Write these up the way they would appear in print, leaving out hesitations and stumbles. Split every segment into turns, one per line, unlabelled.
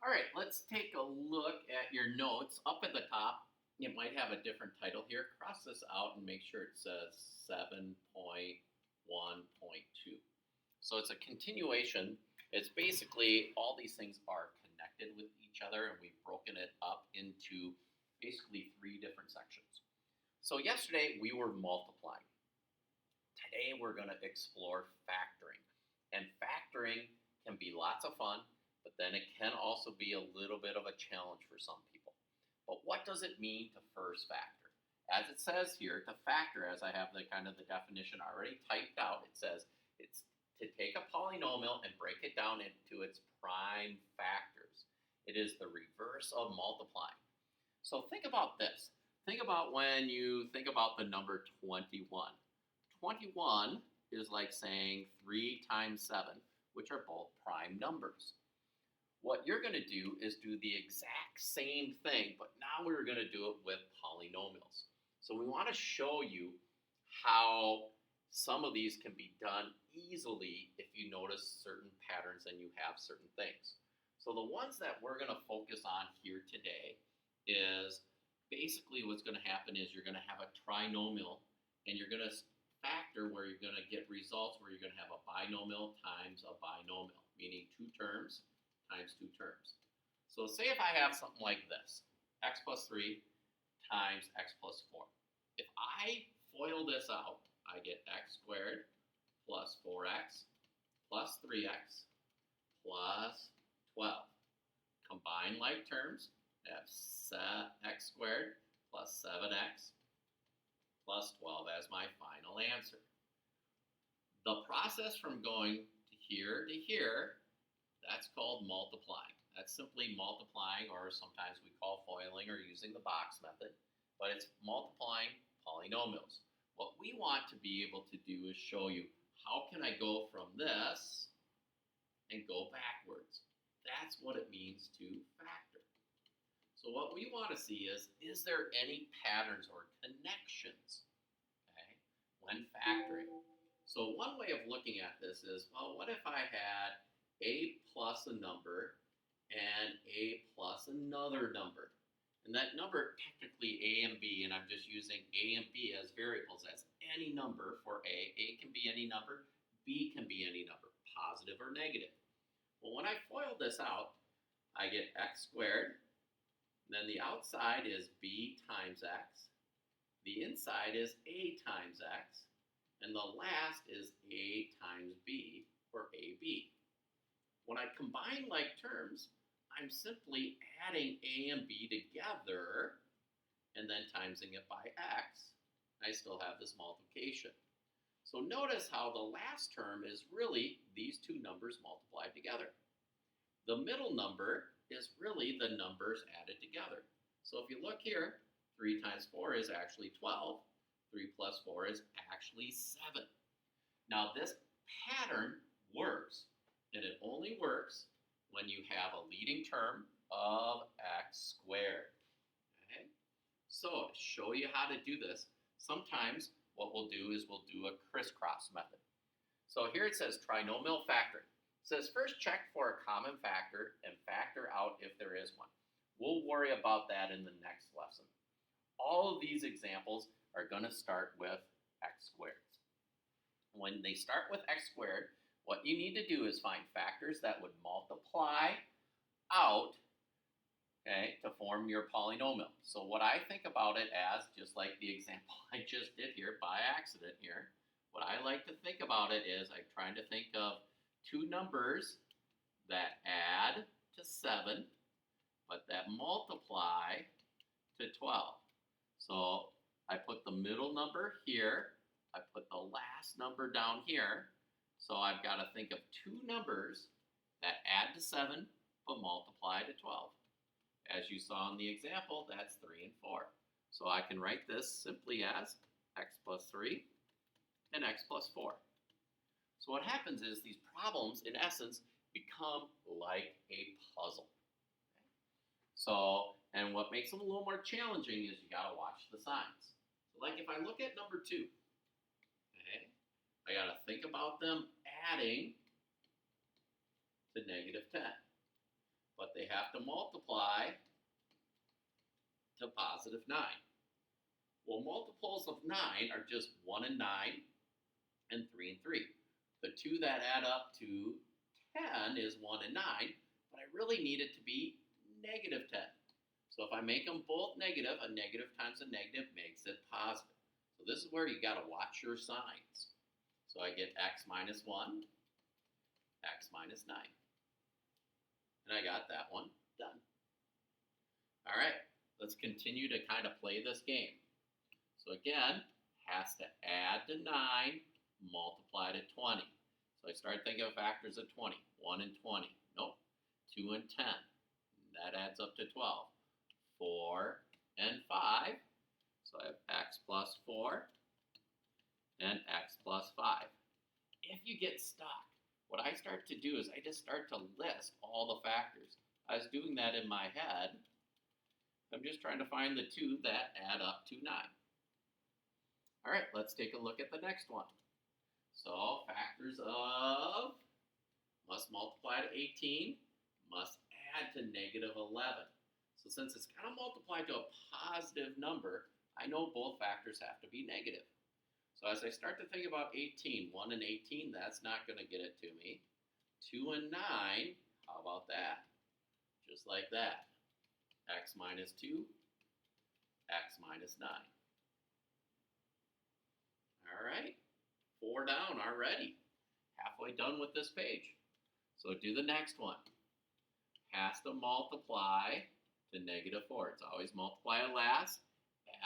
All right, let's take a look at your notes. Up at the top, it might have a different title here. Cross this out and make sure it says 7.1.2. So it's a continuation. It's basically all these things are connected with each other, and we've broken it up into basically three different sections. So yesterday we were multiplying. Today we're going to explore factoring. And factoring can be lots of fun, but then it can also be a little bit of a challenge for some people. But what does it mean to first factor? As it says here, to factor, as I have the definition already typed out, it says it's to take a polynomial and break it down into its prime factors. It is the reverse of multiplying. So think about this. Think about when you think about the number 21. 21 is like saying 3 times 7, which are both prime numbers. What you're going to do is do the exact same thing, but now we're going to do it with polynomials. So we want to show you how some of these can be done easily if you notice certain patterns and you have certain things. So the ones that we're going to focus on here today is basically what's going to happen is you're going to have a trinomial, and you're going to factor where you're going to get results where you're going to have a binomial times a binomial, meaning two terms times two terms. So say if I have something like this, x plus 3 times x plus 4. If I FOIL this out, I get x squared plus 4x plus 3x plus 12. Combine like terms, I have x squared plus 7x plus 12 as my final answer. The process from going to here, that's called multiplying. That's simply multiplying, or sometimes we call FOILing or using the box method, but it's multiplying polynomials. What we want to be able to do is show you how can I go from this and go backwards. That's what it means to factor. So what we want to see is there any patterns or connections, okay, when factoring? So one way of looking at this is, well, what if I had a plus a number and a plus another number? And that number, technically a and b, and I'm just using a and b as variables, as any number for a. A can be any number, b can be any number, positive or negative. Well, when I FOIL this out, I get x squared, and then the outside is b times x, the inside is a times x, and the last is a times b, or ab. When I combine like terms, I'm simply adding a and b together and then timesing it by x. I still have this multiplication. So notice how the last term is really these two numbers multiplied together. The middle number is really the numbers added together. So if you look here, 3 times 4 is actually 12. 3 plus 4 is actually 7. Now this pattern works. And it only works when you have a leading term of x squared. Okay? So to show you how to do this, sometimes what we'll do is we'll do a crisscross method. So here it says trinomial factoring. It says first check for a common factor and factor out if there is one. We'll worry about that in the next lesson. All of these examples are going to start with x squared. When they start with x squared, what you need to do is find factors that would multiply out, okay, to form your polynomial. So what I think about it as, just like the example I just did here by accident here, what I like to think about it is I'm trying to think of two numbers that add to 7, but that multiply to 12. So I put the middle number here, I put the last number down here. So I've got to think of two numbers that add to 7 but multiply to 12. As you saw in the example, that's 3 and 4. So I can write this simply as x plus 3 and x plus 4. So what happens is these problems, in essence, become like a puzzle. So, and what makes them a little more challenging is you got to watch the signs. So like if I look at number 2, okay, I got to think about them adding to -10. But they have to multiply to positive 9. Well, multiples of 9 are just 1 and 9 and 3 and 3. The two that add up to 10 is 1 and 9, but I really need it to be negative 10. So if I make them both negative, a negative times a negative makes it positive. So this is where you got to watch your signs. So I get x minus 1, x minus 9. And I got that one done. All right, let's continue to kind of play this game. So again, has to add to 9, multiply to 20. So I start thinking of factors of 20. 1 and 20. Nope. 2 and 10. That adds up to 12. 4 and 5. So I have x plus 4 and x plus 5. If you get stuck, what I start to do is I just start to list all the factors. I was doing that in my head. I'm just trying to find the two that add up to 9. All right, let's take a look at the next one. So factors of must multiply to 18, must add to negative 11. So since it's got to multiply to a positive number, I know both factors have to be negative. So as I start to think about 18, 1 and 18, that's not going to get it to me. 2 and 9, how about that? Just like that. X minus 2, x minus 9. All right, 4 down already. Halfway done with this page. So do the next one. Has to multiply to negative 4. It's always multiply last,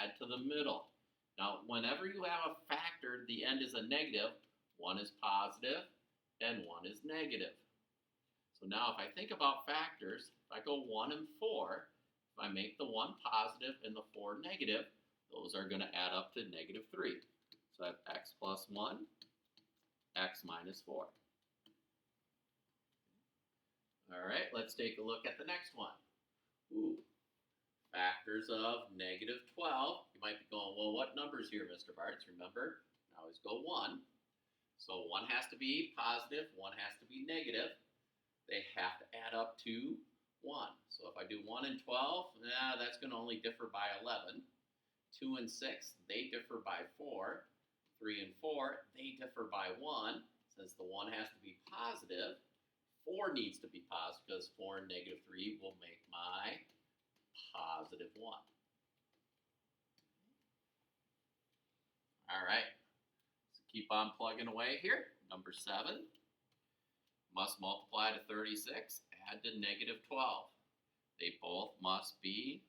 add to the middle. Now, whenever you have a factor, the end is a negative, one is positive, and one is negative. So now if I think about factors, if I go 1 and 4, if I make the 1 positive and the 4 negative, those are going to add up to negative 3. So I have x plus 1, x minus 4. All right, let's take a look at the next one. Ooh, factors of negative 12. You might be going, well, what numbers here, Mr. Bartz? Remember, I always go 1. So 1 has to be positive, 1 has to be negative. They have to add up to 1. So if I do 1 and 12, that's going to only differ by 11. 2 and 6, they differ by 4. 3 and 4, they differ by 1. Since the 1 has to be positive, 4 needs to be positive because 4 and negative 3 will make my positive 1. All right, so keep on plugging away here. Number 7, must multiply to 36, add to negative 12. They both must be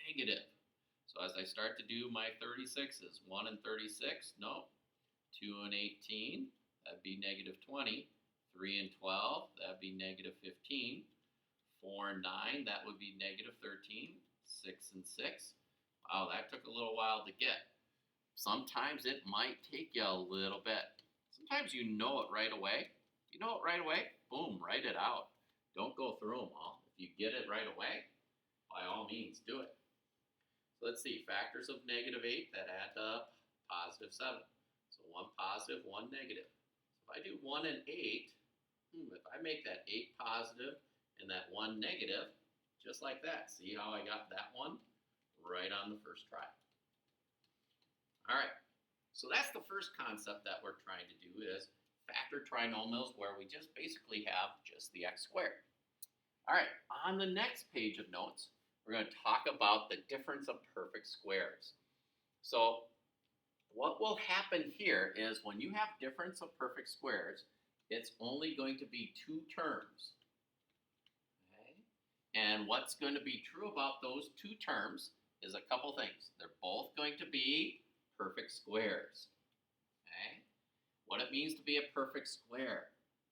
negative. So as I start to do my 36s, 1 and 36, no. 2 and 18, that'd be negative 20. 3 and 12, that'd be negative 15. 4 and 9, that would be negative 13. 6 and 6, wow, that took a little while to get. Sometimes it might take you a little bit. Sometimes you know it right away. You know it right away, boom, write it out. Don't go through them all. If you get it right away, by all means, do it. So let's see, factors of negative 8 that add up positive 7. So 1 positive, 1 negative. So if I do 1 and 8, if I make that 8 positive and that 1 negative, just like that. See how I got that one right on the first try. All right, so that's the first concept that we're trying to do is factor trinomials where we just basically have just the x squared. All right, on the next page of notes, we're going to talk about the difference of perfect squares. So what will happen here is when you have difference of perfect squares, it's only going to be 2 terms. Okay? And what's going to be true about those 2 terms is a couple things. They're both going to be perfect squares. Okay? What it means to be a perfect square.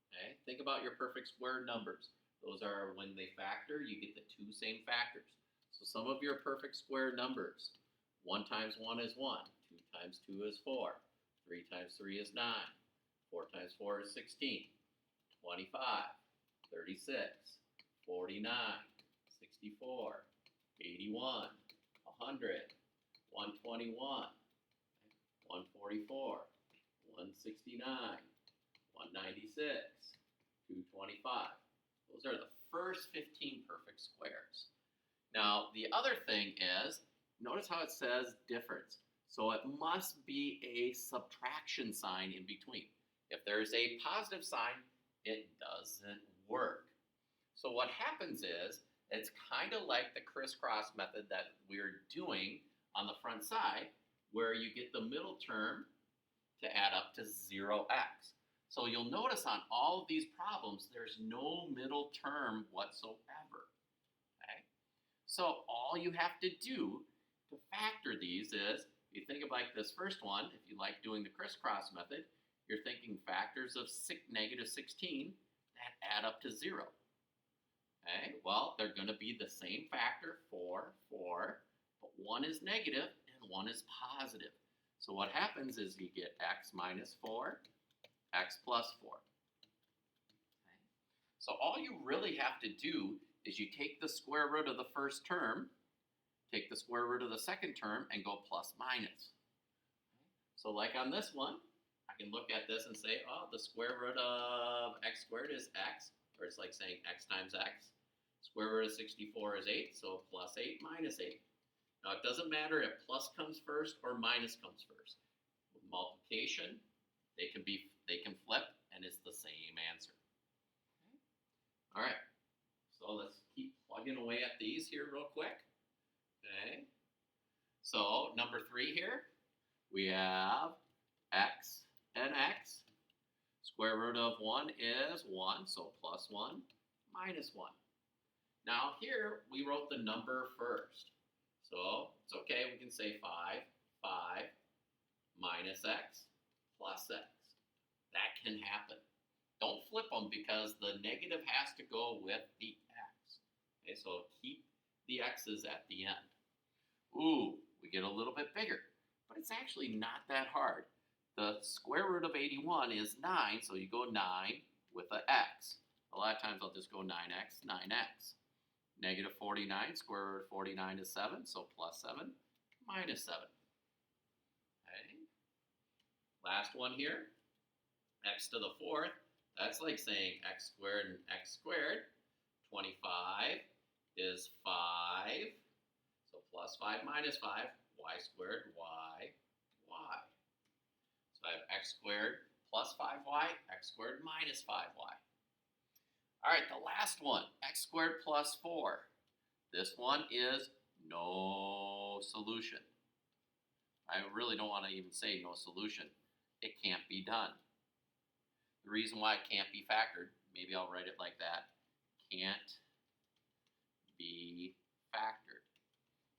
Okay? Think about your perfect square numbers. Those are when they factor, you get the 2 same factors. So some of your perfect square numbers, 1 times 1 is 1, 2 times 2 is 4, 3 times 3 is 9, 4 times 4 is 16, 25, 36, 49, 64, 81, 100, 121, 144, 169, 196, 225. Those are the first 15 perfect squares. Now, the other thing is, notice how it says difference. So it must be a subtraction sign in between. If there's a positive sign, it doesn't work. So what happens is, it's kind of like the crisscross method that we're doing on the front side, where you get the middle term to add up to 0x. So you'll notice on all of these problems, there's no middle term whatsoever. Okay? So all you have to do to factor these is, you think of like this first one, if you like doing the crisscross method, you're thinking factors of negative 16 that add up to 0. Okay, well, they're going to be the same factor, 4, but one is negative and one is positive. So what happens is you get x minus 4, x plus 4. Okay. So all you really have to do is you take the square root of the first term, take the square root of the second term, and go plus minus. So like on this one, I can look at this and say, oh, the square root of x squared is x, or it's like saying x times x. Square root of 64 is 8, so plus 8 minus 8. Now it doesn't matter if plus comes first or minus comes first. With multiplication, they can flip, and it's the same answer. Okay. All right, so let's keep plugging away at these here real quick. Okay, so number 3 here, we have x and x. Square root of 1 is 1, so plus 1 minus 1. Now here, we wrote the number first. So it's okay, we can say 5 minus x plus x. That can happen. Don't flip them because the negative has to go with the x. Okay, so keep the x's at the end. Ooh, we get a little bit bigger, but it's actually not that hard. The square root of 81 is 9, so you go 9 with an x. A lot of times I'll just go 9x, 9x. Negative 49, square root of 49 is 7, so plus 7 minus 7. Okay. Last one here, x to the 4th. That's like saying x squared and x squared. 25 is 5, so plus 5 minus 5, y squared, y. So I have x squared plus 5y, x squared minus 5y. All right, the last one, x squared plus 4. This one is no solution. I really don't want to even say no solution. It can't be done. The reason why it can't be factored, maybe I'll write it like that, can't be factored.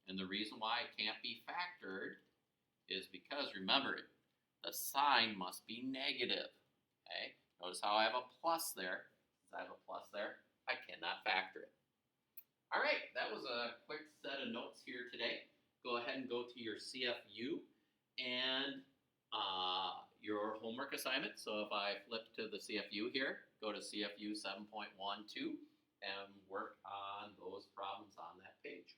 And the reason why it can't be factored is because, remember, the sign must be negative. Okay? Notice how I have a plus there. Since I have a plus there, I cannot factor it. All right, that was a quick set of notes here today. Go ahead and go to your CFU and your homework assignment. So if I flip to the CFU here, go to CFU 7.12 and work on those problems on that page.